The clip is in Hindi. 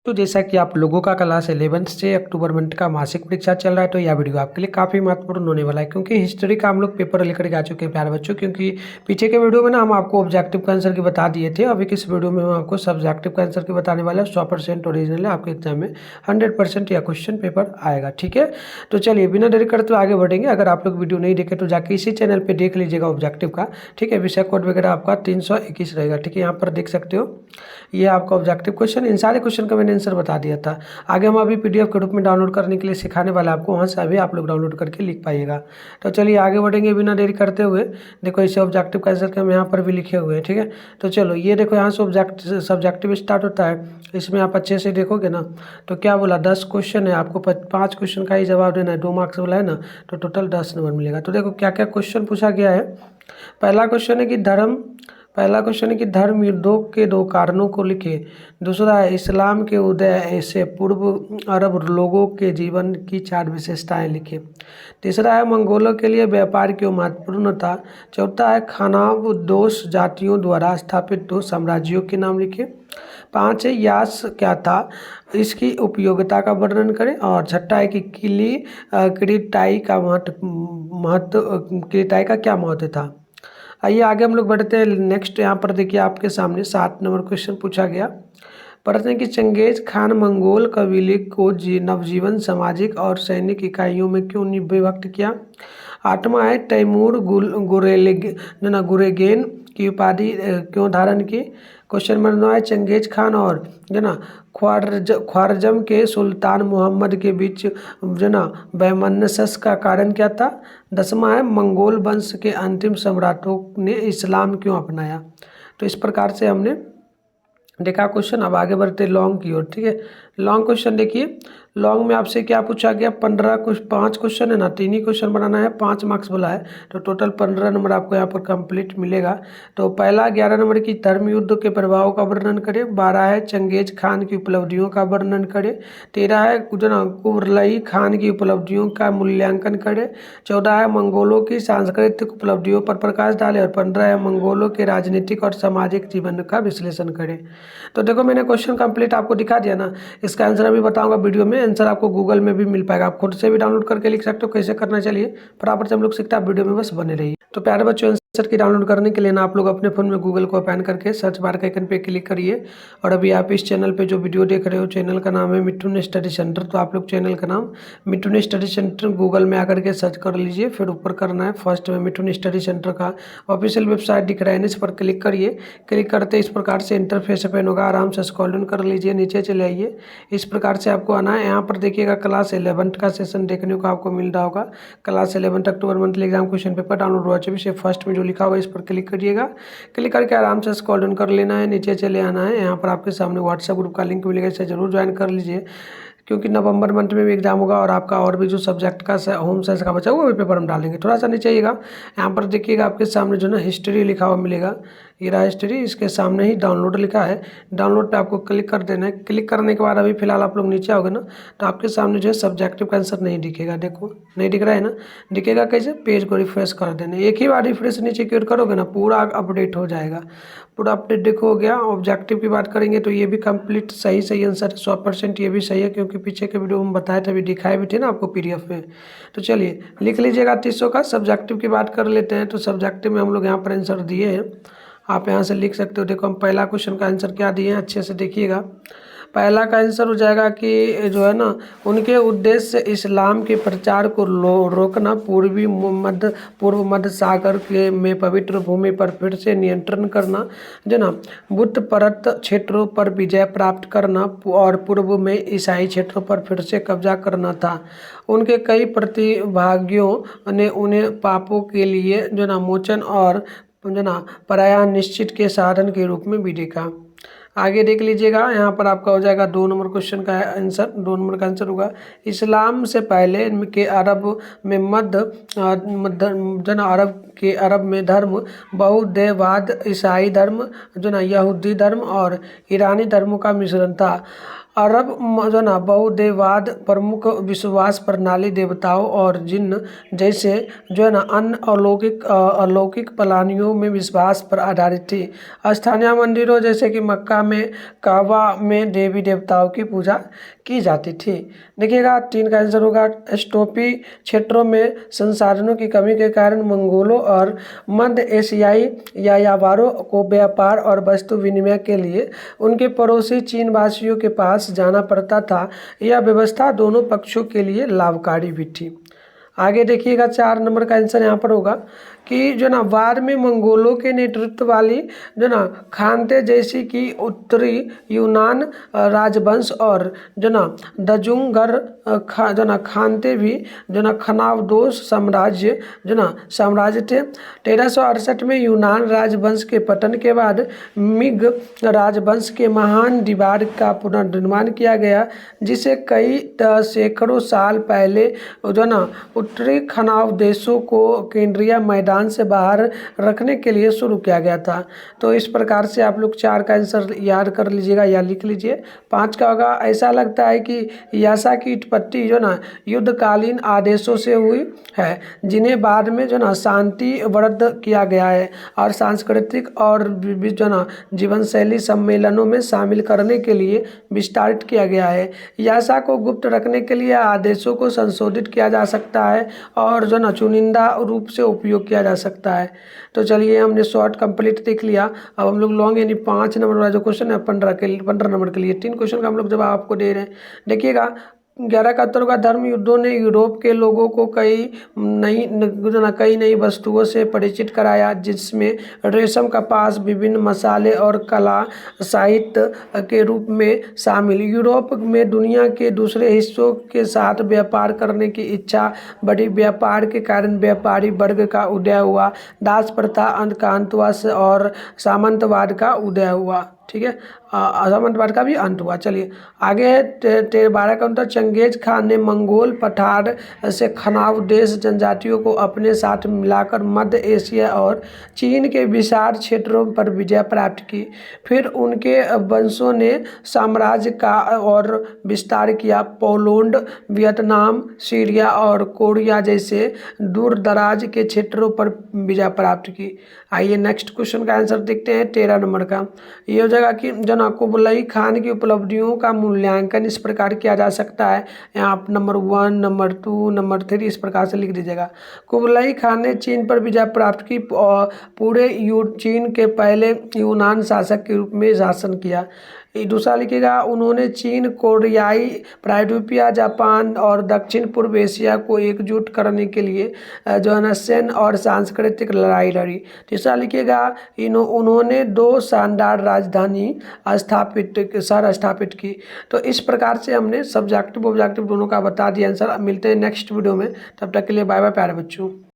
तो जैसा कि आप लोगों का क्लास 11th से अक्टूबर मंथ का मासिक परीक्षा चल रहा है, तो यह वीडियो आपके लिए काफ़ी महत्वपूर्ण होने वाला है, क्योंकि हिस्ट्री का हम लोग पेपर लेकर के आ चुके हैं प्यारे बच्चों। क्योंकि पीछे के वीडियो में ना हम आपको ऑब्जेक्टिव का आंसर की बता दिए थे, अभी किस वीडियो में हम आपको सब्जेक्टिव का आंसर की बताने वाला है। 100% ओरिजिनल है, आपके एग्जाम में 100% यह क्वेश्चन पेपर आएगा। ठीक है, तो चलिए बिना देरी करते हुए आगे बढ़ेंगे। अगर आप लोग वीडियो नहीं देखे तो जाके इसी चैनल पर देख लीजिएगा ऑब्जेक्टिव का। ठीक है, विषय कोड वगैरह आपका 321 रहेगा। ठीक है, यहाँ पर देख सकते हो ये आपका ऑब्जेक्टिव क्वेश्चन, इन सारे क्वेश्चन का मैंने आंसर बता दिया था। आगे हम अभी पीडीएफ के रूप में डाउनलोड करने के लिए सिखाने वाला आपको, वहाँ से अभी आप लोग डाउनलोड करके लिख पाइएगा। तो चलिए आगे बढ़ेंगे बिना देरी करते हुए। देखो इसे ऑब्जेक्टिव का आंसर हम यहाँ पर भी लिखे हुए हैं। ठीक है, तो चलो ये देखो यहाँ से सब्जेक्टिव स्टार्ट होता है। इसमें आप अच्छे से देखोगे ना तो क्या बोला, 10 क्वेश्चन है, आपको 5 क्वेश्चन का ही जवाब देना है, 2 मार्क्स वाला है ना, तो टोटल 10 नंबर मिलेगा। तो देखो क्या क्या क्वेश्चन पूछा गया है। पहला क्वेश्चन है कि धर्म युद्धों के 2 कारणों को लिखे। दूसरा है इस्लाम के उदय से पूर्व अरब लोगों के जीवन की 4 विशेषताएं लिखे। तीसरा है मंगोलों के लिए व्यापार क्यों महत्वपूर्ण था। चौथा है खानाबदोश जातियों द्वारा स्थापित 2 साम्राज्यों के नाम लिखे। 5 है यास क्या था, इसकी उपयोगिता का वर्णन करें। और छठा है कि किरीटाई का क्या महत्व था। आइए आगे हम लोग बढ़ते हैं। नेक्स्ट यहाँ पर देखिए आपके सामने 7 नंबर क्वेश्चन पूछा गया। प्रश्न है कि चंगेज खान मंगोल कबीले को नवजीवन सामाजिक और सैनिक इकाइयों में क्यों विभक्त किया। 8वां है तैमूर गुरेगेन की उपाधि क्यों धारण की। क्वेश्चन नंबर 9 है चंगेज खान और ख्वारजम के सुल्तान मोहम्मद के बीच वैमनस्य का कारण क्या था। 10वां है मंगोल वंश के अंतिम सम्राटों ने इस्लाम क्यों अपनाया। तो इस प्रकार से हमने देखा क्वेश्चन। अब आगे बढ़ते लॉन्ग की ओर। ठीक है, लॉन्ग क्वेश्चन देखिए। लॉन्ग में आपसे क्या पूछा गया, 5 क्वेश्चन है ना, 3 ही क्वेश्चन बनाना है, 5 मार्क्स वाला है, तो टोटल 15 नंबर आपको यहाँ पर कंप्लीट मिलेगा। तो पहला 11 नंबर की धर्म युद्ध के प्रभाव का वर्णन करें। 12 है चंगेज खान की उपलब्धियों का वर्णन करें। 13 है कुबलई खान की उपलब्धियों का मूल्यांकन करें। 14 है मंगोलों की सांस्कृतिक उपलब्धियों पर प्रकाश डालें। और 15 है मंगोलों के राजनीतिक और सामाजिक जीवन का विश्लेषण करें। तो देखो मैंने क्वेश्चन कंप्लीट आपको दिखा दिया ना, इसका आंसर अभी बताऊंगा वीडियो में। आंसर आपको गूगल में भी मिल पाएगा, आप खुद से भी डाउनलोड करके लिख सकते हो। कैसे करना चलिए फटाफट से हम लोग सीखते हैं, वीडियो में बस बने रहिए। तो प्यारे बच्चों, आंसर की डाउनलोड करने के लिए ना आप लोग अपने फ़ोन में गूगल को ओपन करके सर्च बार के आइकन पे क्लिक करिए। और अभी आप इस चैनल पे जो वीडियो देख रहे हो, चैनल का नाम है मिठुन स्टडी सेंटर। तो आप लोग चैनल का नाम मिठुन स्टडी सेंटर गूगल में आकर के सर्च कर लीजिए। फिर ऊपर करना है फर्स्ट में मिठुन स्टडी सेंटर का ऑफिशियल वेबसाइट दिख रहा है, इस पर क्लिक करिए। क्लिक करते इस प्रकार से इंटरफेस ओपन होगा, आराम से स्क्रॉल डाउन कर लीजिए, नीचे चले आइए। इस प्रकार से आपको आना है। यहाँ पर देखिएगा क्लास 11 का सेशन देखने को आपको मिल रहा होगा। Class 11 October monthly exam question paper download हुआ से फर्स्ट में जो लिखा हुआ है इस पर क्लिक करिएगा। क्लिक करके आराम से स्क्रॉल डाउन कर लेना है, नीचे चले आना है। यहाँ पर आपके सामने व्हाट्सएप ग्रुप का लिंक मिलेगा, इसे जरूर ज्वाइन कर लीजिए, क्योंकि नवंबर मंथ में भी एग्जाम होगा और आपका और भी जो सब्जेक्ट का होम साइंस का बचा हुआ वो भी पेपर हम डालेंगे। थोड़ा सा नीचे आइएगा, यहाँ पर देखिएगा आपके सामने जो ना हिस्ट्री लिखा हुआ मिलेगा, ये रहा हिस्ट्री। इसके सामने ही डाउनलोड लिखा है, डाउनलोड पे आपको क्लिक कर देना है। क्लिक करने के बाद अभी फिलहाल आप लोग नीचे आओगे ना तो आपके सामने जो है सब्जेक्टिव का आंसर नहीं दिखेगा। देखो नहीं दिख रहा है ना, दिखेगा कैसे, पेज को रिफ्रेश कर देना। एक ही बार रिफ्रेश नीचे क्लिक करोगे ना पूरा अपडेट हो जाएगा। पूरा अपडेट देखो हो गया। ऑब्जेक्टिव की बात करेंगे तो ये भी कंप्लीट सही आंसर है, 100% ये भी सही है, क्योंकि पीछे के वीडियो में बताए थे, अभी दिखाए भी थे ना आपको पीडीएफ में। तो चलिए लिख लीजिएगा 300 का। सब्जेक्टिव की बात कर लेते हैं। तो सब्जेक्टिव में हम लोग यहाँ पर आंसर दिए हैं, आप यहाँ से लिख सकते हो। देखो हम पहला क्वेश्चन का आंसर क्या दिए हैं, अच्छे से देखिएगा। पहला का आंसर हो जाएगा कि जो है ना, उनके उद्देश्य इस्लाम के प्रचार को रोकना, पूर्व मध्य सागर में पवित्र भूमि पर फिर से नियंत्रण करना, जो ना बुद्ध परत क्षेत्रों पर विजय प्राप्त करना और पूर्व में ईसाई क्षेत्रों पर फिर से कब्जा करना था। उनके कई प्रतिभागियों ने उन्हें पापों के लिए जो ना मोचन और जो ना पराया निश्चित के साधन के रूप में भी देखा। आगे देख लीजिएगा, यहाँ पर आपका हो जाएगा 2 नंबर क्वेश्चन का आंसर। 2 नंबर का आंसर होगा इस्लाम से पहले के अरब में अरब में धर्म बहुदेववाद, ईसाई धर्म, जो ना यहूदी धर्म और ईरानी धर्मों का मिश्रण था। अरब जो ना बहुदेववाद प्रमुख विश्वास प्रणाली देवताओं और जिन्न जैसे जो है ना अन्य अलौकिक प्राणियों में विश्वास पर आधारित थी। स्थानीय मंदिरों जैसे कि मक्का में काबा में देवी देवताओं की पूजा की जाती थी। देखिएगा 3 का आंसर होगा। स्टोपी क्षेत्रों में संसाधनों की कमी के कारण मंगोलों और मध्य एशियाई यायावरों को व्यापार और वस्तु विनिमय के लिए उनके पड़ोसी चीन वासियों के पास जाना पड़ता था। यह व्यवस्था दोनों पक्षों के लिए लाभकारी भी थी। आगे देखिएगा 4 नंबर का आंसर यहाँ पर होगा कि जो ना बाद में मंगोलों के नेतृत्व वाली जो ना खानते जैसी कि उत्तरी यूनान राजवंश और जो ना दजुंगर जो ना खानते भी जो ना खनावदोस साम्राज्य जो ना साम्राज्य थे। 1368 में यूनान राजवंश के पतन के बाद मिग राजवंश के महान दीवार का पुनर्निर्माण किया गया, जिसे कई सैकड़ों साल पहले जो ना उत्तरी खनाव देशों को केंद्रीय मैदान से बाहर रखने के लिए शुरू किया गया था। तो इस प्रकार से आप लोग 4 का आंसर याद कर लीजिएगा या लिख लीजिए। 5 का होगा ऐसा लगता है कि यासा की उत्पत्ति जो ना युद्धकालीन आदेशों से हुई है, जिन्हें बाद में जो ना शांति व्रत किया गया है और सांस्कृतिक और जो ना जीवन शैली सम्मेलनों में शामिल करने के लिए विस्तारित किया गया है। यासा को गुप्त रखने के लिए आदेशों को संशोधित किया जा सकता है और जो ना चुनिंदा रूप से उपयोग किया जा सकता है। तो चलिए हमने शॉर्ट कंप्लीट देख लिया। अब हम लोग लॉन्ग यानी 5 नंबर वाला जो क्वेश्चन है 15 नंबर के लिए 3 क्वेश्चन का हम लोग जवाब आपको दे रहे हैं। देखिएगा 11 का उत्तर होगा धर्म युद्धों ने यूरोप के लोगों को कई नई वस्तुओं से परिचित कराया, जिसमें रेशम, कपास, विभिन्न मसाले और कला साहित्य के रूप में शामिल। यूरोप में दुनिया के दूसरे हिस्सों के साथ व्यापार करने की इच्छा बढ़ी। व्यापार के कारण व्यापारी वर्ग का उदय हुआ, दास प्रथा का अंत हुआ और सामंतवाद का उदय हुआ। ठीक है, सामंतवाद का भी अंत हुआ। चलिए आगे है 12 का उत्तर चंगेज खान ने मंगोल पठार से खनाव देश जनजातियों को अपने साथ मिलाकर मध्य एशिया और चीन के विशाल क्षेत्रों पर विजय प्राप्त की। फिर उनके वंशों ने साम्राज्य का और विस्तार किया। पोलैंड, वियतनाम, सीरिया और कोरिया जैसे दूर दराज के क्षेत्रों पर विजय प्राप्त की। आइए नेक्स्ट क्वेश्चन का आंसर देखते हैं 13 नंबर का। ये हो जाएगा कि जना कुबलई खान की उपलब्धियों का मूल्यांकन इस प्रकार किया जा सकता है। यहाँ आप नंबर 1, नंबर 2, नंबर 3 इस प्रकार से लिख दीजिएगा। कुबलई खान ने चीन पर विजय प्राप्त की और पूरे चीन के पहले यूनान शासक के रूप में शासन किया। दूसरा लिखिएगा उन्होंने चीन, कोरियाई प्रायद्वीपीय, जापान और दक्षिण पूर्व एशिया को एकजुट करने के लिए जो है ना सैन्य और सांस्कृतिक लड़ाई लड़ी। तीसरा लिखिएगा उन्होंने 2 शानदार राजधानी स्थापित की। तो इस प्रकार से हमने सब्जेक्टिव ऑब्जेक्टिव दोनों का बता दिया आंसर। मिलते हैं नेक्स्ट वीडियो में, तब तक के लिए बाय बाय प्यारे बच्चों।